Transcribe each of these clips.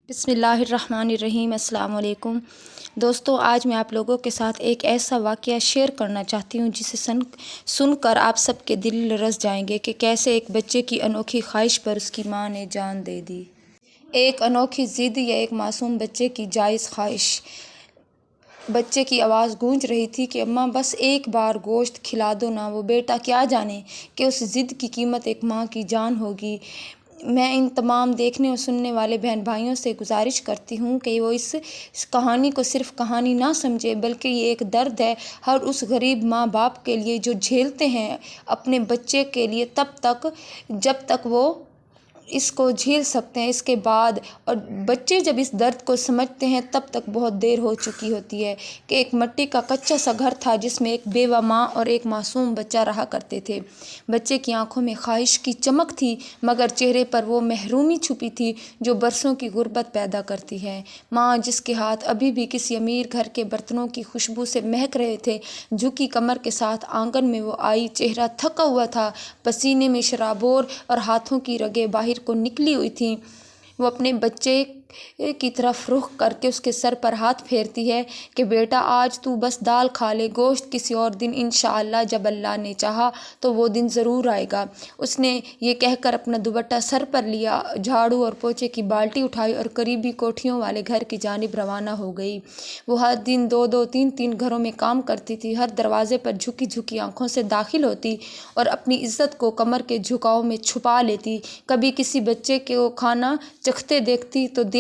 بسم اللہ الرحمن الرحیم۔ السلام علیکم دوستو، آج میں آپ لوگوں کے ساتھ ایک ایسا واقعہ شیئر کرنا چاہتی ہوں جسے سن کر آپ سب کے دل لرز جائیں گے کہ کیسے ایک بچے کی انوکھی خواہش پر اس کی ماں نے جان دے دی۔ ایک انوکھی ضد یا ایک معصوم بچے کی جائز خواہش۔ بچے کی آواز گونج رہی تھی کہ اماں بس ایک بار گوشت کھلا دو نا۔ وہ بیٹا کیا جانے کہ اس ضد کی قیمت ایک ماں کی جان ہوگی۔ میں ان تمام دیکھنے اور سننے والے بہن بھائیوں سے گزارش کرتی ہوں کہ وہ اس کہانی کو صرف کہانی نہ سمجھیں، بلکہ یہ ایک درد ہے ہر اس غریب ماں باپ کے لیے جو جھیلتے ہیں اپنے بچے کے لیے جب تک وہ اس کو جھیل سکتے ہیں، اس کے بعد، اور بچے جب اس درد کو سمجھتے ہیں تب تک بہت دیر ہو چکی ہوتی ہے۔ کہ ایک مٹی کا کچا سا گھر تھا جس میں ایک بیوہ ماں اور ایک معصوم بچہ رہا کرتے تھے۔ بچے کی آنکھوں میں خواہش کی چمک تھی، مگر چہرے پر وہ محرومی چھپی تھی جو برسوں کی غربت پیدا کرتی ہے۔ ماں، جس کے ہاتھ ابھی بھی کسی امیر گھر کے برتنوں کی خوشبو سے مہک رہے تھے، جھکی کمر کے ساتھ آنگن میں وہ آئی۔ چہرہ تھکا ہوا تھا، پسینے میں شرابور اور ہاتھوں کی رگیں باہر کو نکلی ہوئی تھیں۔ وہ اپنے بچے کی طرف رخ کر کے اس کے سر پر ہاتھ پھیرتی ہے کہ بیٹا آج تو بس دال کھا لے، گوشت کسی اور دن انشاءاللہ جب اللہ نے چاہا تو وہ دن ضرور آئے گا۔ اس نے یہ کہہ کر اپنا دوپٹہ سر پر لیا، جھاڑو اور پوچھے کی بالٹی اٹھائی اور قریبی کوٹھیوں والے گھر کی جانب روانہ ہو گئی۔ وہ ہر دن 2-3 گھروں میں کام کرتی تھی، ہر دروازے پر جھکی جھکی آنکھوں سے داخل ہوتی اور اپنی عزت کو کمر کے جھکاؤ میں چھپا لیتی۔ کبھی کسی بچے کو کھانا چکھتے دیکھتی تو دل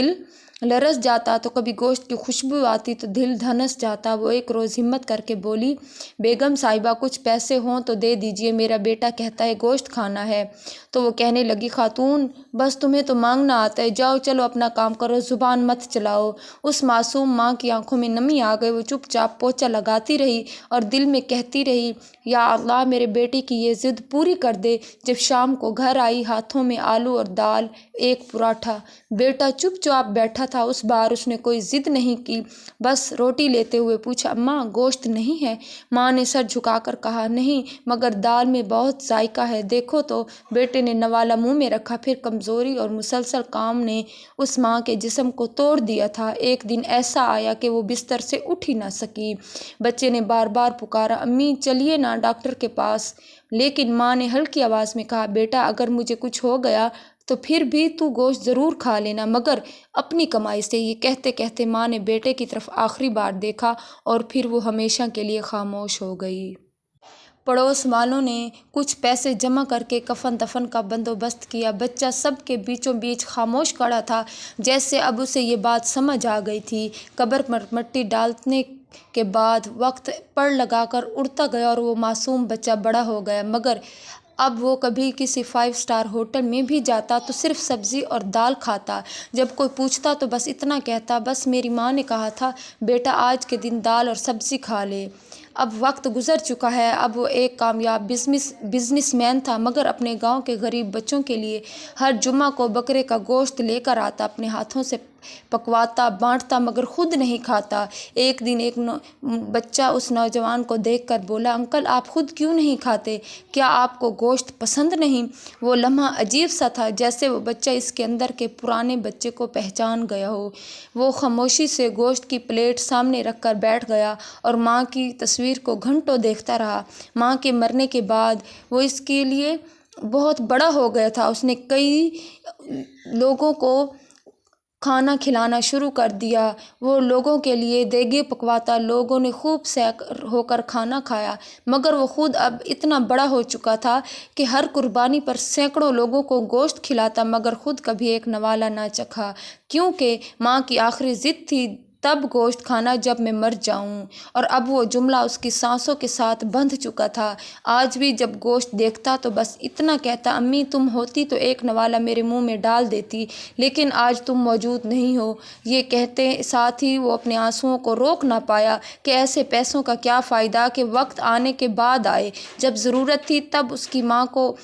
لرز جاتا، تو کبھی گوشت کی خوشبو آتی تو دل دھنس جاتا۔ وہ ایک روز ہمت کر کے بولی، بیگم صاحبہ کچھ پیسے ہوں تو دے دیجیے، میرا بیٹا کہتا ہے گوشت کھانا ہے۔ تو وہ کہنے لگی، خاتون بس تمہیں تو مانگنا آتا ہے، جاؤ چلو اپنا کام کرو، زبان مت چلاؤ۔ اس معصوم ماں کی آنکھوں میں نمی آ گئی۔ وہ چپ چاپ پوچھا لگاتی رہی اور دل میں کہتی رہی، یا اللہ میرے بیٹے کی یہ ضد پوری کر دے۔ جب شام کو گھر آئی، ہاتھوں میں آلو اور دال، ایک پراٹھا۔ بیٹا چپ چاپ بیٹھا تھا۔ اس بار اس نے کوئی ضد نہیں کی، بس روٹی لیتے ہوئے پوچھا، اماں گوشت نہیں ہے؟ ماں نے سر جھکا کر کہا، نہیں مگر دال میں بہت ذائقہ ہے، دیکھو تو۔ بیٹے نے نوالہ منہ میں رکھا، پھر کمزوری اور مسلسل کام نے اس ماں کے جسم کو توڑ دیا تھا۔ ایک دن ایسا آیا کہ وہ بستر سے اٹھ ہی نہ سکی۔ بچے نے بار بار پکارا، امی چلیے نا ڈاکٹر کے پاس۔ لیکن ماں نے ہلکی آواز میں کہا، بیٹا اگر مجھے کچھ ہو گیا تو پھر بھی تو گوشت ضرور کھا لینا، مگر اپنی کمائی سے۔ یہ کہتے کہتے ماں نے بیٹے کی طرف آخری بار دیکھا اور پھر وہ ہمیشہ کے لیے خاموش ہو گئی۔ پڑوس والوں نے کچھ پیسے جمع کر کے کفن دفن کا بندوبست کیا۔ بچہ سب کے بیچوں بیچ خاموش کھڑا تھا، جیسے اب اسے یہ بات سمجھ آ گئی تھی۔ قبر پر مٹی ڈالنے کے بعد وقت پڑ لگا کر اڑتا گیا اور وہ معصوم بچہ بڑا ہو گیا، مگر اب وہ کبھی کسی 5 اسٹار ہوٹل میں بھی جاتا تو صرف سبزی اور دال کھاتا۔ جب کوئی پوچھتا تو بس اتنا کہتا، بس میری ماں نے کہا تھا بیٹا آج کے دن دال اور سبزی کھا لے۔ اب وقت گزر چکا ہے، اب وہ ایک کامیاب بزنس مین تھا، مگر اپنے گاؤں کے غریب بچوں کے لیے ہر جمعہ کو بکرے کا گوشت لے کر آتا، اپنے ہاتھوں سے پکواتا، بانٹتا، مگر خود نہیں کھاتا۔ ایک دن ایک بچہ اس نوجوان کو دیکھ کر بولا، انکل آپ خود کیوں نہیں کھاتے؟ کیا آپ کو گوشت پسند نہیں؟ وہ لمحہ عجیب سا تھا، جیسے وہ بچہ اس کے اندر کے پرانے بچے کو پہچان گیا ہو۔ وہ خاموشی سے گوشت کی پلیٹ سامنے رکھ کر بیٹھ گیا اور ماں کی تصویر کو گھنٹوں دیکھتا رہا۔ ماں کے مرنے کے بعد وہ اس کے لیے بہت بڑا ہو گیا تھا۔ اس نے کئی لوگوں کو کھانا کھلانا شروع کر دیا۔ وہ لوگوں کے لیے دیگیں پکواتا، لوگوں نے خوب سیر ہو کر کھانا کھایا، مگر وہ خود اب اتنا بڑا ہو چکا تھا کہ ہر قربانی پر سینکڑوں لوگوں کو گوشت کھلاتا، مگر خود کبھی ایک نوالہ نہ چکھا، کیونکہ ماں کی آخری ضد تھی، تب گوشت کھانا جب میں مر جاؤں۔ اور اب وہ جملہ اس کی سانسوں کے ساتھ بندھ چکا تھا۔ آج بھی جب گوشت دیکھتا تو بس اتنا کہتا، امی تم ہوتی تو ایک نوالہ میرے منہ میں ڈال دیتی، لیکن آج تم موجود نہیں ہو۔ یہ کہتے ساتھ ہی وہ اپنے آنسوؤں کو روک نہ پایا کہ ایسے پیسوں کا کیا فائدہ کہ وقت آنے کے بعد آئے، جب ضرورت تھی تب اس کی ماں کو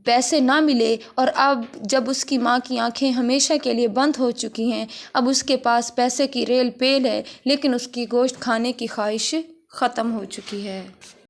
پیسے نہ ملے، اور اب جب اس کی ماں کی آنکھیں ہمیشہ کے لیے بند ہو چکی ہیں، اب اس کے پاس پیسے کی ریل پیل ہے، لیکن اس کی گوشت کھانے کی خواہش ختم ہو چکی ہے۔